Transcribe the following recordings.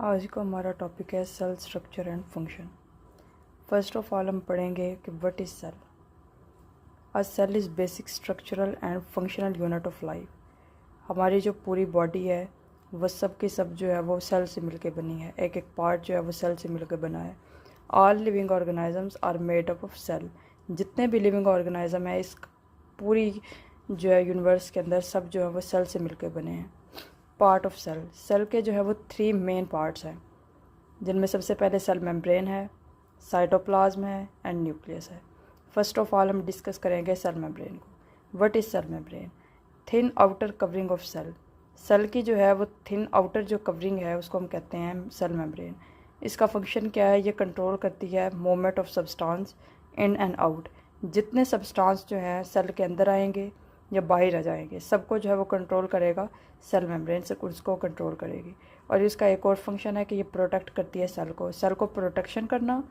आज का हमारा टॉपिक है cell structure and function. First of all हम पढ़ेंगे कि what is cell. A cell is basic structural and functional unit of life. हमारी जो पूरी बॉडी है वह सब की सब जो है वो सेल से मिलकर बनी है। एक एक पार्ट जो है वो सेल से मिलकर बना है। All living organisms are made up of cell. जितने भी लिविंग ऑर्गेनिज्म है इस पूरी जो है यूनिवर्स के अंदर सब जो है वो सेल से मिलकर बने हैं। पार्ट ऑफ सेल, सेल के जो है वो 3 मेन पार्ट्स हैं, जिनमें सबसे पहले सेल मेम्ब्रेन है, साइटोप्लाज्म है एंड न्यूक्लियस है। फर्स्ट ऑफ ऑल हम डिस्कस करेंगे सेल मेम्ब्रेन को। What is cell membrane? Thin outer covering of cell. Cell की जो है वो थिन आउटर जो कवरिंग है उसको हम कहते हैं सेल मेम्ब्रेन। इसका फंक्शन क्या है? ये कंट्रोल करती है movement of substance in and out. जितने सब्सटेंस जो हैं सेल के अंदर आएंगे या बाहर आ जाएंगे सबको जो है वो कंट्रोल करेगा सेल मेम्ब्रेन से, उसको कंट्रोल करेगी। और इसका एक और फंक्शन है कि ये प्रोटेक्ट करती है सेल को प्रोटेक्शन करना,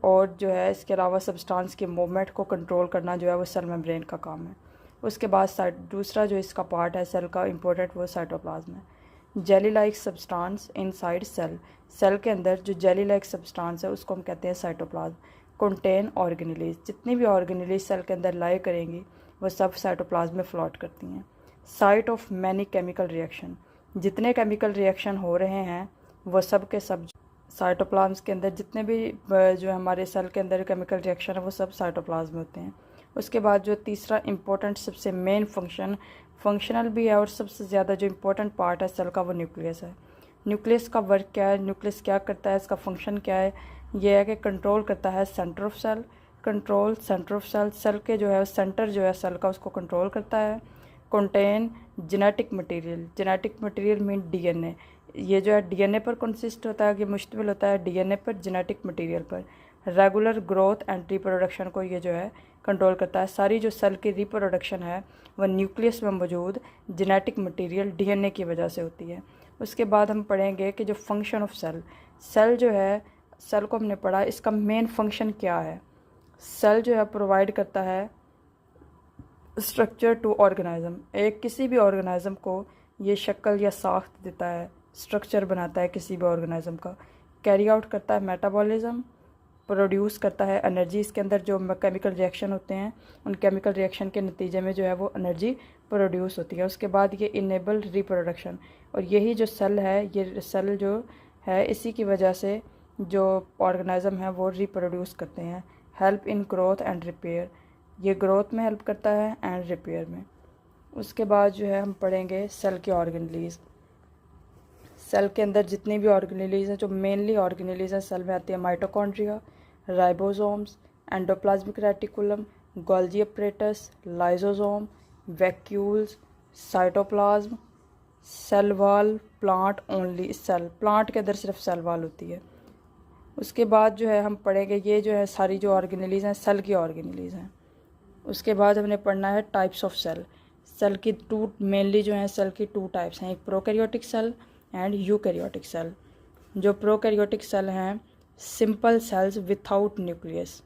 और जो है इसके अलावा सब्सटेंस के मूवमेंट को कंट्रोल करना जो है वो सेल मेम्ब्रेन का काम है। उसके बाद दूसरा जो इसका पार्ट है सेल का इम्पोर्टेंट वो साइटोप्लाज्म है। Jelly like substance inside cell. Cell के अंदर जो जेली लाइक सब्सटेंस है उसको हम कहते हैं साइटोप्लाज्म। Contain organelles. जितनी भी ऑर्गेनेलीज सेल के अंदर लाई करेंगी वो सब साइटोप्लाज्म में फ्लोट करती हैं। Site of many chemical reaction. जितने केमिकल रिएक्शन हो रहे हैं वो सब के सब साइटोप्लाज्म के अंदर, जितने भी जो हमारे सेल के अंदर केमिकल रिएक्शन है वो सब साइटोप्लाज्म में होते हैं। उसके बाद जो तीसरा इम्पोर्टेंट सबसे मेन फंक्शनल भी है और सबसे ज़्यादा जो इम्पोर्टेंट पार्ट है सेल का वो न्यूक्लियस है। न्यूक्लियस का वर्क क्या है? न्यूक्लियस क्या करता है? इसका फंक्शन क्या है? ये है कि कंट्रोल करता है centre of cell. Centre of cell, cell के जो है सेंटर जो है सेल का उसको कंट्रोल करता है। Contain genetic material mean DNA. ये जो है डीएनए पर कंसिस्ट होता है, कि मुश्तमिल होता है डीएनए पर, जेनेटिक मटेरियल पर। रेगुलर ग्रोथ एंड रिप्रोडक्शन को ये जो है कंट्रोल करता है। सारी जो सेल की रिप्रोडक्शन है वह न्यूक्लियस में मौजूद जेनेटिक मटेरियल डीएनए की वजह से होती है। उसके बाद हम पढ़ेंगे कि जो फंक्शन ऑफ सेल जो है, सेल को हमने पढ़ा, इसका मेन फंक्शन क्या है। सेल जो है प्रोवाइड करता है स्ट्रक्चर टू ऑर्गेनिज्म। एक किसी भी ऑर्गेनिज्म को ये शक्ल या साख्त देता है, स्ट्रक्चर बनाता है किसी भी ऑर्गेनिज्म का। कैरी आउट करता है मेटाबॉलिज्म, प्रोड्यूस करता है एनर्जी। इसके अंदर जो केमिकल रिएक्शन होते हैं उन केमिकल रिएक्शन के नतीजे में जो है वो एनर्जी प्रोड्यूस होती है। उसके बाद ये इनेबल रिप्रोडक्शन, और यही जो सेल है, ये सेल जो है इसी की वजह से जो ऑर्गेनिज्म है वो रिप्रोड्यूस करते हैं। Help in growth and repair, ये ग्रोथ में हेल्प करता है एंड रिपेयर में। उसके बाद जो है हम पढ़ेंगे सेल के ऑर्गेनेलीज। सेल के अंदर जितनी भी ऑर्गेनेलीज हैं, जो मेनली ऑर्गेनेलीज हैं सेल में आती है mitochondria, ribosomes, endoplasmic reticulum, Golgi apparatus, lysosome, vacuoles, cytoplasm, cell wall, plant only cell. Plant के अंदर सिर्फ सेल वॉल होती है। उसके बाद जो है हम पढ़ेंगे ये जो है सारी जो ऑर्गेनेलीज हैं सेल की ऑर्गेनेलीज हैं। उसके बाद हमने पढ़ना है टाइप्स ऑफ सेल। सेल की मेनली जो है सेल की 2 टाइप्स हैं, एक prokaryotic cell and eukaryotic cell. जो प्रोकैरियोटिक सेल हैं सिंपल सेल्स विथआउट न्यूक्लियस,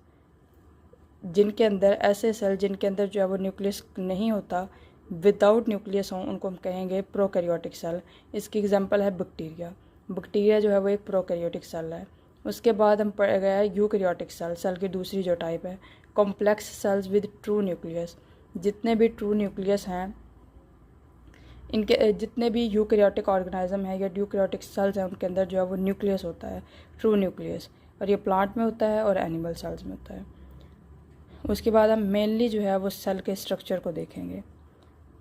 जिनके अंदर ऐसे सेल जिनके अंदर जो है वो न्यूक्लियस नहीं होता, विदाउट न्यूक्लियस हों, उनको हम कहेंगे प्रोकैरियोटिक सेल। इसकी एग्जांपल है बैक्टीरिया जो है वो एक प्रोकैरियोटिक सेल है। उसके बाद हम पढ़ गया है यूकैरियोटिक सेल, सेल की दूसरी जो टाइप है complex cells with true nucleus. जितने भी ट्रू न्यूक्लियस हैं, इनके जितने भी यूकैरियोटिक ऑर्गेनिज्म है या यूकैरियोटिक सेल्स हैं उनके अंदर जो है वो न्यूक्लियस होता है, ट्रू न्यूक्लियस, और ये प्लांट में होता है और एनिमल सेल्स में होता है। उसके बाद हम मेनली जो है वो सेल के स्ट्रक्चर को देखेंगे।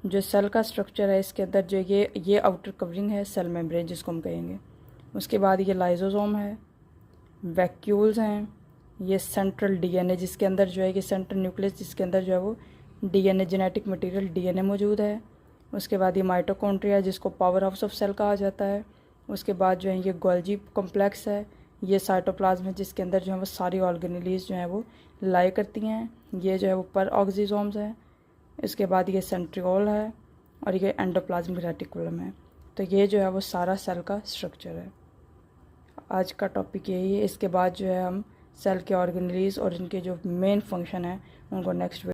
जो सेल का स्ट्रक्चर है इसके अंदर जो ये आउटर कवरिंग है सेल मेम्ब्रेन जिसको हम कहेंगे। उसके बाद ये लाइसोसोम है, वैक्यूल्स हैं, ये सेंट्रल डीएनए जिसके अंदर जो है ये सेंट्रल न्यूक्लियस जिसके अंदर जो है वो डीएनए जेनेटिक मटेरियल डीएनए मौजूद है। उसके बाद ये माइटोकॉन्ड्रिया जिसको पावर हाउस ऑफ सेल कहा जाता है। उसके बाद जो है ये गोल्गी कॉम्प्लेक्स है, ये साइटोप्लाज्म है जिसके अंदर जो है वो सारी ऑर्गेनेलीज जो है वो लाई करती हैं। ये जो है वो पर ऑक्सीसोम्स है। इसके बाद ये सेंट्रियोल है और ये एंडोप्लाज्मिक रेटिकुलम है। तो ये जो है वो सारा सेल का स्ट्रक्चर है। आज का टॉपिक यही है। इसके बाद जो है हम सेल के ऑर्गेनेलीज और इनके जो मेन फंक्शन है उनको नेक्स्ट